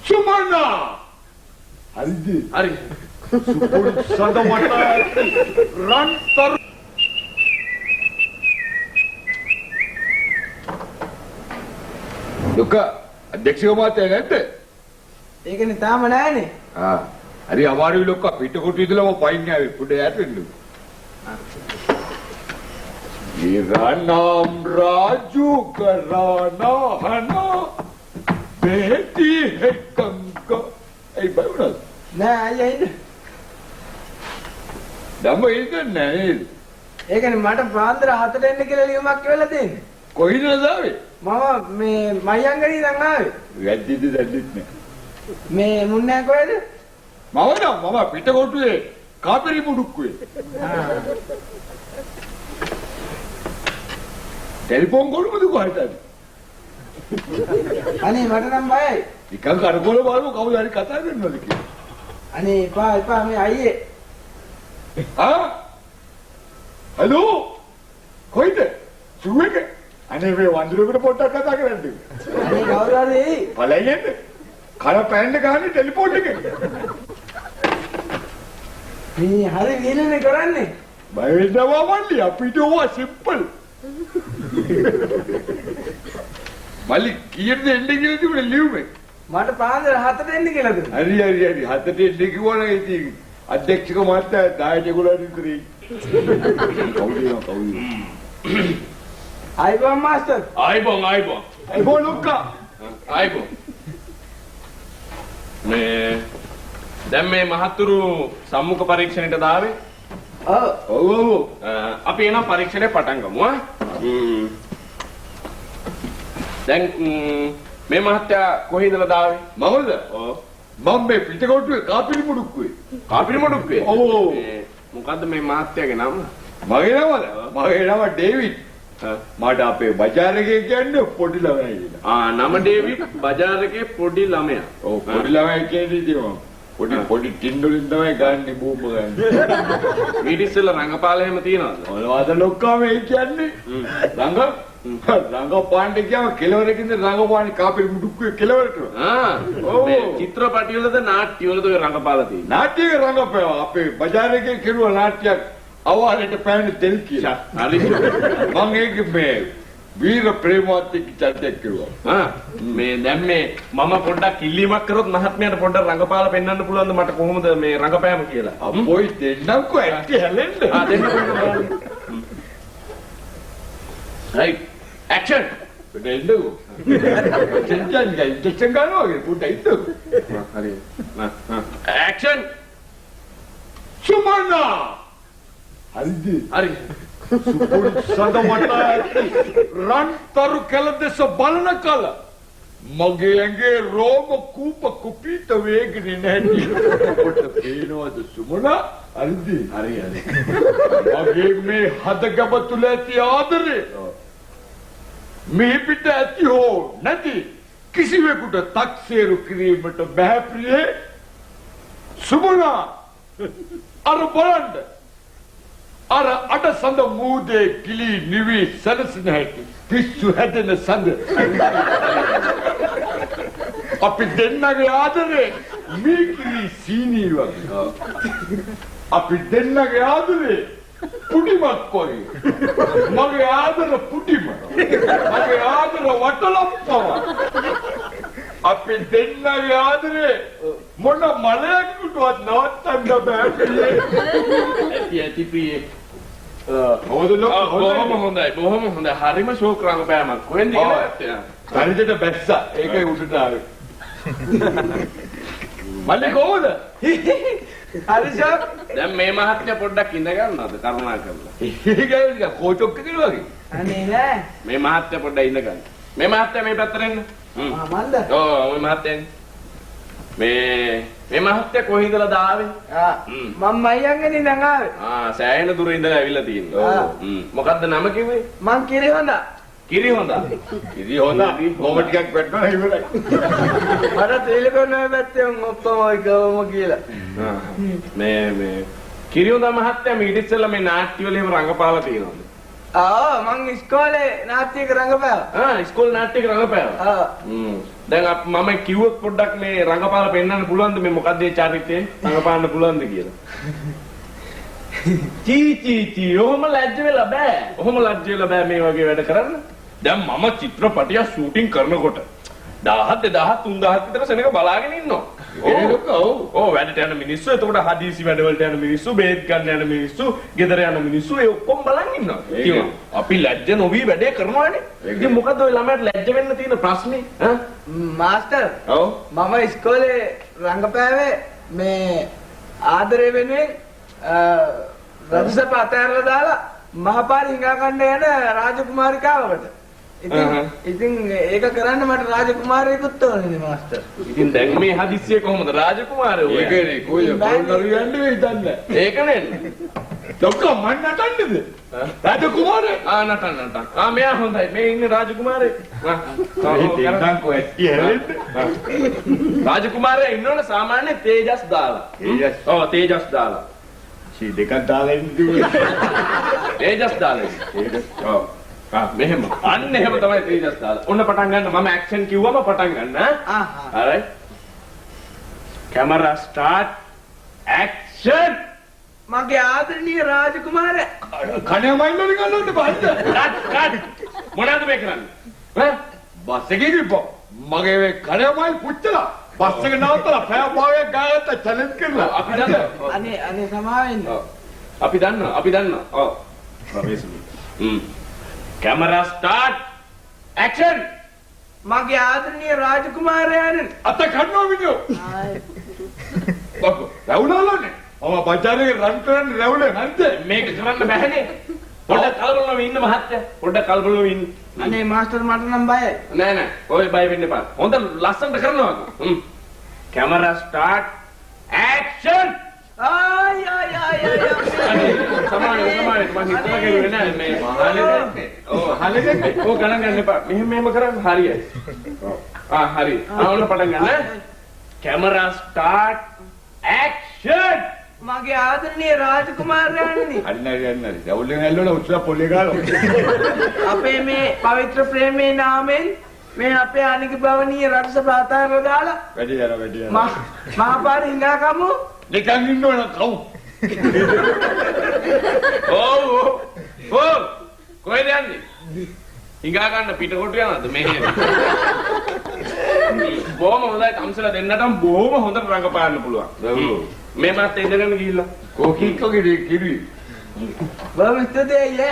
Sumana. Hari. Supuri sadawata rantar. Duka, අධ්‍යක්ෂක මහත්තයා නැද්ද? ඒකනේ තාම නැහැනේ. හරි අමාරුයි ලොක්කා පිටකොටු ඉදලම පයින් ආවේ පොඩ ඈත වෙන්න. ඊරානම් රාජු කරානා හනා බේටි හෙක්කංක ඒ බවුනස් නෑ අයියා ඉන්න. ධම්ම ඉන්න නෑ. ඒකනේ මට පාන්දර 4ට එන්න කියලා ලියුමක් කියලා දෙන්නේ. කොයින්ද ආවේ? මම මේ මයංගනි ඉඳන් ආවේ. වැද්දිද දැද්දිත් නෑ. මේ මුන්නෑ කොහෙද? මම පිටකොටුවේ කාපිරි මුඩුක්කුවේ. ටෙලිෆෝන් කොළුමද කොහෙද? අනේ මට නම් බයයි. නිකන් කරකොල බලමු කවුද හරි කතා කරනවද කියලා. අනේ එපා මේ අයියේ. හලෝ කොයිද? සුවේක. අනේ මේ වඳුරෙකුට පොඩ්ඩක් කතා කරන්න. අනේ කවුරු හරි එයි. පළයෙන්ද? කල පැන්න ගහන්නේ ටෙලිෆෝන් එකේ. මේ හරි විනනේ කරන්නේ. බය වෙනවා මල්ලි අපිට ඕවා සිම්පල්. මල්ලි කීයද එන්නේ කියලා තිබුණේ ලියුමේ. මට පාන්දර 4ට එන්න කියලා දුන්නා. හරි 7ට එන්නේ කිව්වනම් ඉතින් අධ්‍යක්ෂක මහත්තයා 10ට ඒගොල්ලන් ඉතරේ. කවුද? ආයිබෝන් මාස්ටර්. ආයිබෝන් ලොක්කා. ආයිබෝන්. දැන් මේ මහතුරු සම්මුඛ පරීක්ෂණයට දාවේ. ඔව්. අපි එනම් පරීක්ෂණය පටන් ගමු ආ. දැන් මේ මහත්තයා කොහේ ඉඳලා දාවේ? මමද? මම මේ පිටකොටුවේ කාපිරි මුඩුක්කුවේ. කාපිරි මුඩුක්කුවේ? ඔව්. මොකද්ද මේ මහත්තයාගේ නම? මගේ නම ඩේවිඩ්. මට අපේ බජාර් එකේ කියන්නේ පොඩි ළමයි කියලා. නම ඩේවිඩ් බජාර් එකේ පොඩි ළමයා. ඔව් පොඩි ළමයි කියන්නේ ඉතින් පොඩි ටින්ඩුලින් තමයි ගන්නේ බූම්බ ගන්න. ඊට ඉස්සෙල්ලා රංගපාල එහෙම තියනවද? මොනවද ලොක්කා මේ කියන්නේ? රංගපාන්න කියම කෙලවරකින්ද රංගපාන්නේ කාපිරි මුඩුක්කුවේ කෙලවරට. මේ චිත්‍රපටිවලද නාට්‍යවලද ඔය රංගපාල තියෙන්නේ? නාට්‍යයේ රංගපෑවා අපේ බජාර් එකේ කෙරුවා නාට්‍යයක් අවහලට පෑන්නේ තෙල් කියලා. හරි. මම ඒක මේ වීර ප්‍රේමවත් චරිතයක් කෙරුවා. මේ දැන් මේ මම පොඩ්ඩක් ඉල්ලීමක් කරොත් මහත්මයාට පොඩ්ඩක් රංගපාල පෙන්වන්න පුළුවන්ද මට කොහොමද මේ රංගපෑම කියලා? අපොයි දෙන්නම්කෝ ඇටි හැලෙන්න. දෙන්න. රයිට්. ඇක්ෂන්. දෙන්නකෝ. ඉන්ජෙක්ෂන් ගන්නවා වගේ පොඩ්ඩක් ඉන්නකෝ. හරි. ඇක්ෂන්. සුමනා. හරි. සුපුරු සදවත රන්තරු කලදෙස බලන කල මගේ ඇඟේ රෝම කූප කුපීත වේගනේ නැති කොට පේනවද සුමනා? හරි. මගේ මේ හදගබ තුල ඇති ආදරේ මේ පිට ඇති හෝ නැති කිසිවෙකුට තක්සේරු කිරීමට බෑ ප්‍රියේ. සුමනා අර බලන්න අර අඩ සඳ මූදේ කිලි නිවි සැලසෙන හැටි පිස්සු හැදෙන සඳ අපි දෙන්නගේ ආදරේ මීකිලි සීනී වගේ. අපි දෙන්නගේ ආදරේ පුඩිමක් කොයි. මගේ ආදර පුඩිම. මගේ ආදර වටලප්පව. අපි දෙන්නගේ ආදරේ මොන මලයකටවත් නවත්තන්න බෑ පියේ. ඇති ප්‍රියේ. බොහොම හොඳයි. හරිම ෂෝක් රංගපෑමක්. කොහෙන්ද ගත්තේ? හරියට බැස්සා. ඒකයි උඩට ආවේ. මල්ලි කොහොමද? හරි ෂෝක්. දැන් මේ මහත්මයා පොඩ්ඩක් ඉඳ ගන්නවද කරුණා කරලා? ඒකයි කෝචොක්ක කියලා වගේ. අනේ නෑ. මේ මහත්මයා පොඩ්ඩක් ඉඳ ගන්න. මේ මහත්මයා මේ පැත්තට එන්න. මන්ද? මේ මහත්මයා මේ මහත්මයා කොහේ ඉඳලා දාවේ? මම මයංගනි ඉඳන් ආවේ. සෑහෙන දුර ඉඳලා ඇවිල්ලා තියෙනවා. මොකද්ද නම කිව්වේ? මං කිරි හොඳා. කිරි හොඳා. මොම ටිකක් වැටෙනවා ඉවරයි. මට ටෙලිෆෝන් එකේ පැත්තේ ඔක්කොම ගවම කියලා. මේ කිරි හොඳා මහත්තයා මේ ඉතින් ඉස්සෙල්ලා මේ නාට්‍ය වල එහෙම රංගපාලා තියෙනවද? මං ඉස්කෝලේ නාට්‍යයක රංගපෑවා. ඉස්කෝලේ නාට්‍යයක රඟපෑවා. දැන් මම කිව්වොත් පොඩ්ඩක් මේ රඟපාලා පෙන්නන්න පුළුවන්ද මේ මොකද්ද ඒ චරිතේ රඟපාන්න පුළුවන්ද කියලා? චී ඔහොම ලැජ්ජ වෙලා බෑ. ඔහොම ලැජ්ජ වෙලා බෑ මේ වගේ වැඩ කරන්න. දැන් මම චිත්‍රපටිය ෂූටින් කරනකොට 1000 2000 3000 විතර සෙනඟ බලාගෙන ඉන්නවා. ඔව් වැඩට යන මිනිස්සු, එතකොට හදිසි වැඩවලට යන මිනිස්සු, බේත් ගන්න යන මිනිස්සු, ගෙදර යන මිනිස්සු ඒ ඔක්කොම බලන් ඉන්නවා. ඉතින් අපි ලැජ්ජ නොවි වැඩේ කරනවානේ. ඉතින් මොකද්ද ඔය ළමයට ලැජ්ජ වෙන්න තියෙන ප්‍රශ්නේ? මාස්ටර්. ඔව්. මම ඉස්කෝලේ රංගපෑවේ මේ ආදරේ වෙනුවෙන් රජසභ අතහැරලා දාලා මහපාරි හිඟා කන්න යන රාජකුමාරිකාවකට. ඉතින් ඒක කරන්න මට රාජකුමාරයෙකුත් ඕනේ මාස්ටර්. ඉතින් දැන් මේ හදිස්සිය කොහොමද රාජකුමාරයෝ? ඒකනේ කොයිද පොල්ලරු යන්නේ හිතන්නේ. ඒකනේ. ડોක්ටර් මන් නටන්නේද? රාජකුමාරය. නටන්න. මෙයා හොඳයි. මේ ඉන්නේ රාජකුමාරයෙක්. ඉතින් කොහෙටි හැරෙන්නේ? රාජකුමාරයා ඉන්නවනේ සාමාන්‍ය තේජස් දාලා. තේජස් දාලා. සී දෙකක් දාලා ඉන්නේ. තේජස් දාලා. මෙහෙම. අන්න එහෙම තමයි තේජස් දාලා. ඔන්න පටන් ගන්න. මම ඇක්ෂන් කිව්වම පටන් ගන්න. alright. camera start. action. මගේ ආදරණීය රාජකුමාරයා. කණේ මයින්ඩ් එක ගන්නවද බද්ද? කට්. මොනවද මේ කරන්නේ? බස් එකේ ගිහපො. මගේ මේ කණේ මයිල් පුච්චලා බස් එක නවත්තලා පැය භාගයක් ගාගත්ත චැලෙන්ජ් කරලා. අපි දන්නවා. අනේ සමාවෙන්න. අපි දන්නවා. ඔව්. Camera start. Action. මගේ ආදරණීය රාජකුමාරයාණන්. අත කන්නෝ විදියෝ. බක්කෝ. රවුලාලනේ. මම බජාරේ රන් කරන්න රැවුලේ නැද්ද? මේක කරන්න බෑනේ. පොඩ්ඩක් කලබලව ඉන්න මහත්තයා. පොඩ්ඩක් කලබලව ඉන්න. අනේ මාස්ටර් මට නම් බයයි. නෑ. ඔය බය වෙන්න එපා. හොඳ ලස්සනට කරනවා. Camera start. Action. ආය. සමාන මම හිතලා කෙරුවේ නෑ මේ මහලේ. හලෙන්නේ. ගණන් ගන්න එපා. මෙහෙම කරන්න හරියයි. හරි. ඔන්න පටන් ගන්න. Camera start. Action. මගේ ආදරණීය රාජකුමාරයාණනි. හරි. රැවුලෙන් ඇල්ලුණා උත්සව පොලේ ගාලා. අපේ මේ පවිත්‍ර ප්‍රේමයේ නාමයෙන් මේ අපේ අනිගභවනීය රටසභ අතහැරලා දාලා වැඩි යනවා. මහපාරි හිඟා කමු. නිකන් ඉන්නවනම් කවු. ඔව්. කොහෙද යන්නේ? හිඟා ගන්න පිටකොට යනවද මෙහෙම? බොහොම හොඳයි කම්සලා දෙන්නටම බොහොම හොඳට රඟපාන්න පුළුවන්. මේ මාත් ඉඳගෙන ගිහිල්ලා. කෝකික්කෝගේ කිරි. බොහොම ස්තුතියි.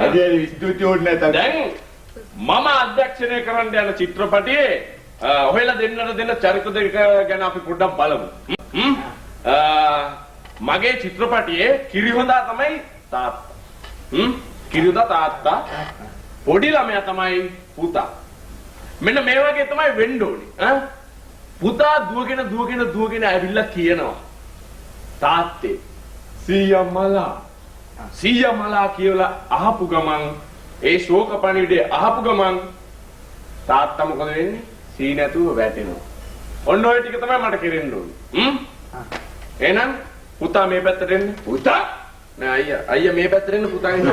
හරි ස්තුතියි ඕනේ නැත. දැන් මම අධ්‍යක්ෂණය කරන්න යන චිත්‍රපටියේ ඔහෙලා දෙන්නට දෙන චරිත දෙක ගැන අපි පොඩ්ඩක් බලමු. මගේ චිත්‍රපටියේ කිරිහොඳා තමයි තාත්තා. කිරිහොඳා තාත්තා. පොඩි ළමයා තමයි පුතා. මෙන්න මේ වගේ තමයි වෙන්න ඕනේ. පුතා දුවගෙන ඇවිල්ලා කියනවා තාත්තේ සීයා මලා කියලා අහපු ගමන් ඒ ශෝක පණිවිඩේ අහපු ගමන් තාත්තා මොකද වෙන්නේ? සී නැතුව වැටෙනවා. ඔන්න ඔය ටික තමයි මට කෙරෙන්න ඕනේ. එහෙනම් පුතා මේ පැත්තට එන්න. පුතා නෑ අයියා මේ පැත්තට එන්න පුතා ඉන්න.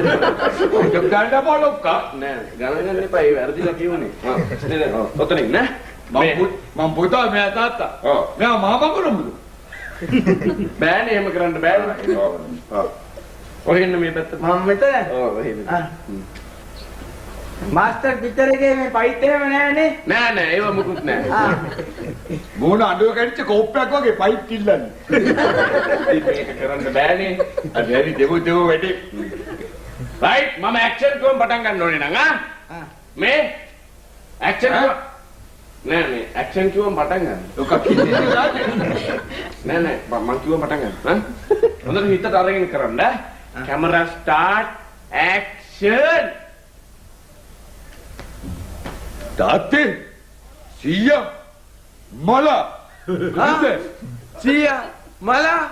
ගන්න බලොක්කා. නෑ ගණන් ගන්න එපා. ඒ වැරදිලා කියුනේ. ඔතනින් නෑ. මම පුතා මෙයා තාත්තා. මෙයා මාමා කරමුද? බෑනේ එහෙම කරන්න බෑනේ. ඔය එන්න මේ පැත්තට. මම මෙතන. ඔව් එහෙම. මාස්ටර් පිටර එකේ මේ ෆයිට් එහෙම නෑනේ. නෑ ඒව මුකුත් නෑ. මොන අඬුව කැඩිච්ච කෝප්පයක් වගේ පයිප් කිල්ලන්නේ. මේක කරන්න බෑනේ. හරි දෙමු වැඩි. රයිට් මම ඇක්ෂන් කොම් පටන් ගන්න ඕනේ නං මේ ඇක්ෂන් නෑ මේ ඇක්ෂන් කිව්වම පටන් ගන්න. ඔක කිව්වේ නෑ මම කිව්වම පටන් ගන්න. හොඳට හිතට අරගෙන කරන්න. Camera start action. තාත්තේ සීයා මලා සීයා මලා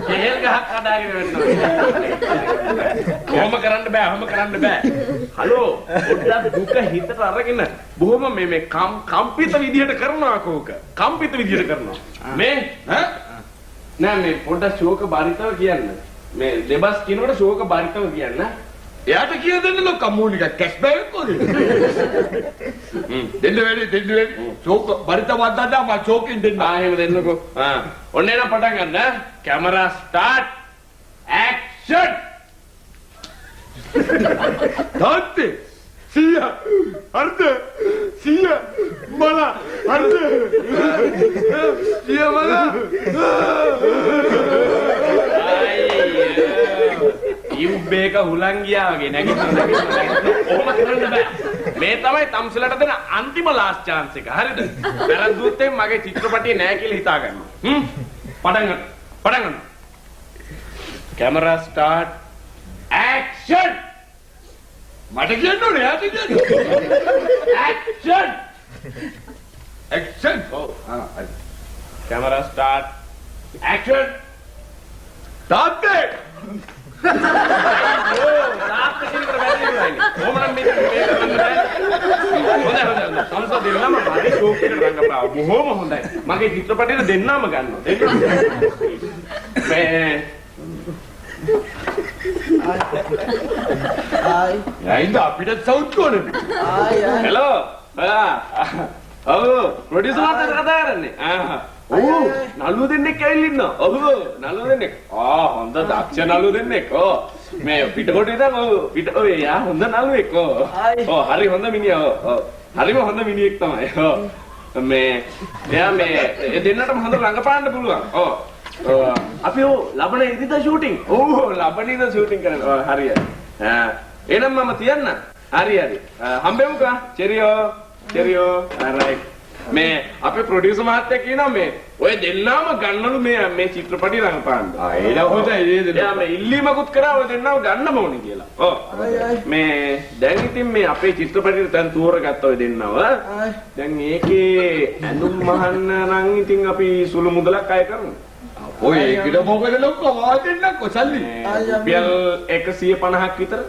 කෙහෙල් ගහක් හදාගෙන වෙනවා. කොහොම කරන්න බෑ. හලෝ පොඩ්ඩක් දුක හිතට අරගෙන බොහොම මේ කම්පිත විදියට කරනවා කෝක. කම්පිත විදියට කරනවා. මේ නෑ මේ පොඩ්ඩක් ශෝක බරිතව කියන්න. මේ දෙබස් කියනකොට ෂෝක බරිතව කියන්න. එයාට කිය දෙන්න ලොක්කා මූලික කැෂ් බෑග් කොහේ? දෙන්න වෙලේ. ෂෝක බරිත වද්දා මම ෂෝකින් දෙන්න. එහෙම දෙන්නකෝ. ඔන්න එනම් පටන් ගන්න. Camera start. ඇක්ෂන්. තාත්තේ සියා අර්ධ සියා මල අර්ධ සියා මල යුබ්බේක හුලං ගියා වගේ නැගිටින්න ඔහොම කරන්න බෑ. මේ තමයි තම්සලට දෙන අන්තිම ලාස්ට් chance එක. හරිද? වැරද්දුවොත් මගේ චිත්‍රපටිය නෑ කියලා හිතා ගන්න. පටන් ගන්න. Camera start. ඇක්ෂන්. මට කියන්න ඕනේ යාට කියන්න. Action. Action. Camera start. Action. තාත්තේ තාත්තා කියන කර වැඩි නෑ. කොහොමනම් මේ කරන්න බෑ. හොඳයි. සංසද දෙන්නම මගේ ෂෝක් එකට රංගපාව. බොහොම හොඳයි. මගේ චිත්‍රපටයට දෙන්නම ගන්නවා. මේ යයින්ද අපිට සවුත් කොනේ. හෙලෝ. ඔව් ප්‍රොඩියුසර් මාත් කතා කරන්නේ. ඔව් නළුව දෙන්නෙක් ඇවිල්ලා ඉන්නවා. ඔව් නළුව දෙන්නෙක්. හොඳ දක්ෂ නළුව දෙන්නෙක්. මේ පිටකොට ඉඳන් ඔය යා හොඳ නළුවෙක්. හරි හොඳ මිනිහා. හරිම හොඳ මිනිහෙක් තමයි. මේ එයා මේ දෙන්නටම හොඳ රංගපාන්න පුළුවන්. අපි ලබන ඉරිදා ෂූටින්. ලබන ඉරිදා ෂූටින් කරනවා. හරිය. එහෙනම් මම තියන්න. හරි. හම්බෙමුකා. චෙරියෝ. alright. මේ අපේ ප්‍රොඩියුසර් මහත්තයා කියනවා මේ ඔය දෙන්නම ගන්නලු මේ චිත්‍රපටි රංගපාන්න. ඒක හොඳයි නේද? එයා මේ ඉල්ලීමකුත් කරා ඔය දෙන්නම ගන්නම ඕනේ කියලා. මේ දැන් ඉතින් මේ අපේ චිත්‍රපටියට දැන් තෝරගත්ත ඔය දෙන්නව. දැන් ඒකේ ඇඳුම් මහන්න නම් ඉතින් අපි සුළු මුදලක් අය කරමු. ඔය ඒකට මොකද ලොක්කා වාදෙන්නක් කොසල්ලි. රුපියල් 150ක් විතර.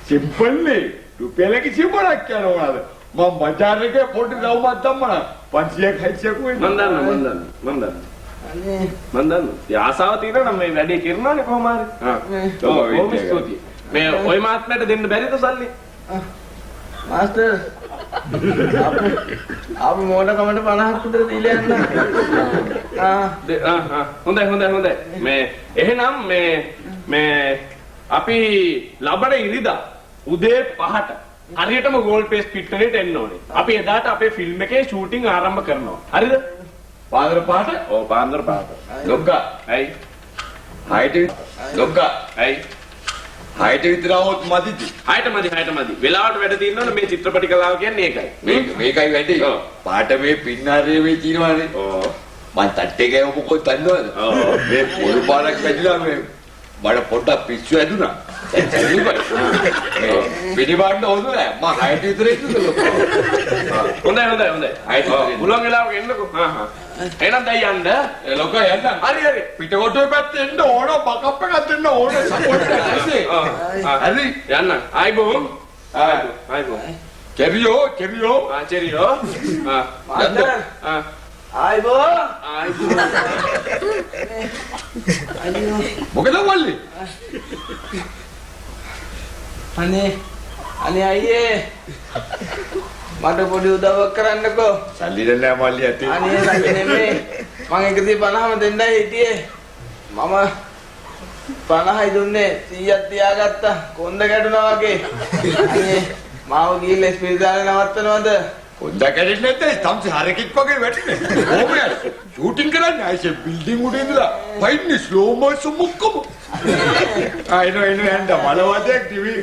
සිම්පල්නේ. රුපියල් 150ක් යනවාද? මම බජාර් එකේ පොඩි දවමක් දැම්මා. 500ක් 600ක් වෙයි. මන් දන්නවා. ඒ ආසාව තියෙනවා නම් මේ වැඩේ කරනවානේ කොහොම හරි. කොහොම ස්තුතියි. මේ ඔය මාත්මයට දෙන්න බැරිද සල්ලි? මාස්ටර් ආපු මොඩ කමට 50ක් විතර දීලා යන්න. හොඳයි. මේ එහෙනම් මේ අපි ලබන ඉරිදා උදේ 5ට හරියටම ගෝල් පේස් පිටරේට එන්න ඕනේ. අපි එදාට අපේ ෆිල්ම් එකේ ෂූටින් ආරම්භ කරනවා. හරිද? පාන්දර පාට? ඔව් පාන්දර පාට. ලොක්කා. ඇයි? හයිට ලොක්කා. ඇයි? හයිට විතර આવොත් මදිද? හයිට මදි. වෙලාවට වැඩ තියෙනවනේ මේ චිත්‍රපටි කලාව කියන්නේ ඒකයි. මේකයි වැඩි. පාට මේ පින්නාරේ මේ තියෙනවානේ. මං තට්ටේ ගෑව මොකද දන්නවද? මේ පොල් පාරක් වැදිලා මේ මට පොඩ්ඩක් පිස්සු ඇදුනා. පිටිබාන්න ඕන නෑ. මම හයිට විතර ඉන්නද ලොක්කා. හොඳයි. හයිට පුළුවන් වෙලාවක එන්නකෝ. එහෙනම් දැන් යන්න. ලොක්කා යන්න. හරි. පිටකොටුවේ පැත්තේ එන්න ඕන බකප් එකක් දෙන්න ඕන සපෝට් එකක් ඇස්සේ. හරි යන්න. ආයිබෝන්. කෙරියෝ. චෙරියෝ. මාස්ටර් ආයිබෝ. මොකද වල්ලි? අනේ අයියේ මට පොඩි උදව්වක් කරන්නකෝ. සල්ලි දෙන්න මල්ලි ඇති. අනේ සල්ලි නෙමෙයි. මම 150ම දෙන්නයි හිටියේ. මම 50යි දුන්නේ 100ක් තියාගත්තා. කොන්ද ගැටුණා වගේ. අනේ මාව ගිහිල්ලා ස්පිරිතාලේ නවත්තනවද? කොන්ද කැඩෙන්නේ නැත්නම් තම්සි හරකෙක් වගේ වැටෙන්නේ. කොහොමද? ෂූටින් කරන්නේ ආයේ බිල්ඩින් උඩ ඉඳලා වයින්නේ ස්ලෝ මෝෂන් මුක්කම. I know and බලවදයක් ටිවි.